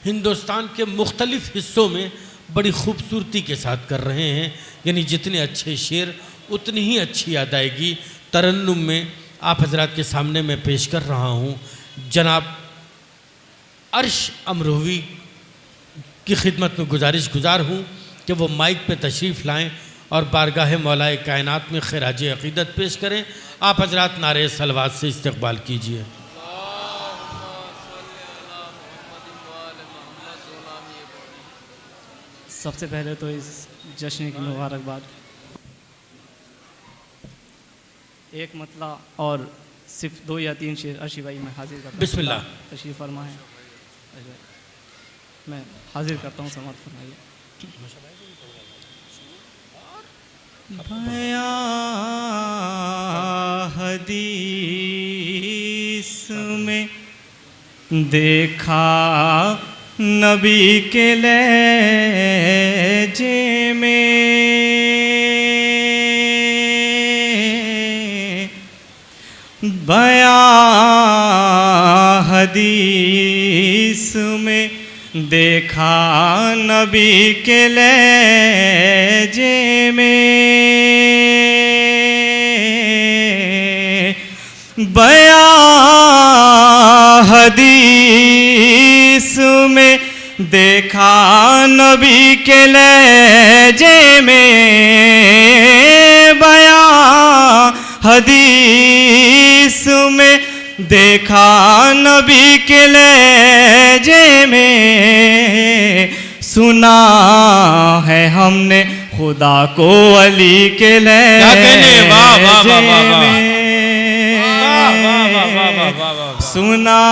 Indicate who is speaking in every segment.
Speaker 1: हिंदुस्तान के मुख्तलिफ़ हिस्सों में बड़ी खूबसूरती के साथ कर रहे हैं। यानी जितने अच्छे शेर उतनी ही अच्छी अदायगी तरन्नुम में आप हजरात के सामने मैं पेश कर रहा हूँ। जनाब अर्श अमरोही की खिदमत में गुजार हूँ कि वो माइक पे तशरीफ़ लाएँ और बारगाह मौलाए कायनात में खिराज अक़ीदत पेश करें। आप हजरात नारे सलवात से इस्तक़बाल कीजिए।
Speaker 2: सबसे पहले तो इस जश्न की मुबारकबाद। एक मतला और सिर्फ 2 या 3 शेर अर्शी भाई मैं हाजिर करता हूँ।
Speaker 1: बिस्मिल्लाह
Speaker 2: तशरीफ़ फरमाएं। मैं हाजिर करता हूँ, समाअत फरमाइए। बयां हदीस में देखा नबी के लहजे में, बयां हदीस में देखा नबी के लहजे में, बयां हदीस में देखा नबी के लहजे में, बयां हदीस में देखा नबी के लहजे में, सुना है हमने खुदा को अली के लहजे में, सुना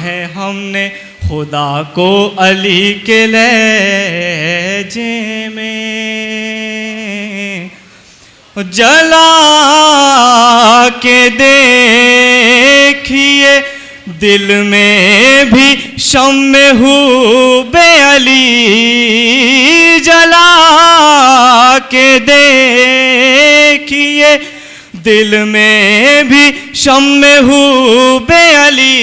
Speaker 2: है हमने खुदा को अली के लहजे में, जला के देखिए दिल में भी शम्मे हुब्बे अली, जला के देखिए दिल में भी शम्मे हुब्बे अली,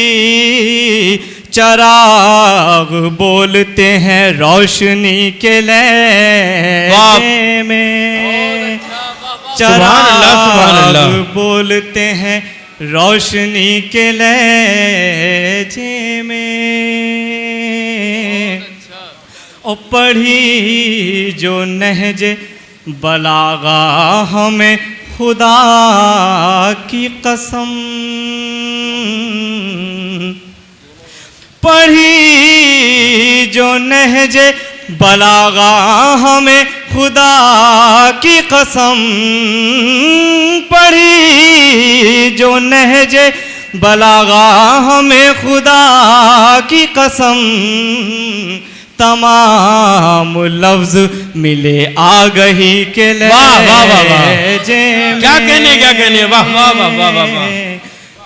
Speaker 2: चराग बोलते हैं रोशनी के लहजे में, चराग बोलते हैं रोशनी के लहजे में, और पढ़ी जो नहजे बलागा हमें खुदा की कसम, पढ़ी जो नहजे बलागा हमें खुदा की कसम, पढ़ी जो नहजे बलागा हमें खुदा की कसम, तमाम लफ्ज मिले आगही के लहजे में,
Speaker 1: क्या कहने वाह वाह वाह वाह वाह,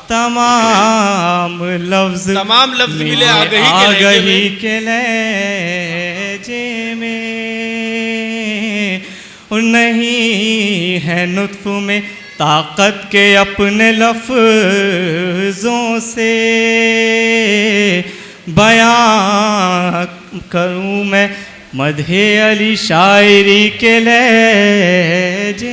Speaker 2: तमाम लफ्ज
Speaker 1: मिले
Speaker 2: आगही के लहजे में, नहीं है नुत्फ में ताकत के अपने लफ्जों से बयां करूं मैं मदहे अली शायरी के लहजे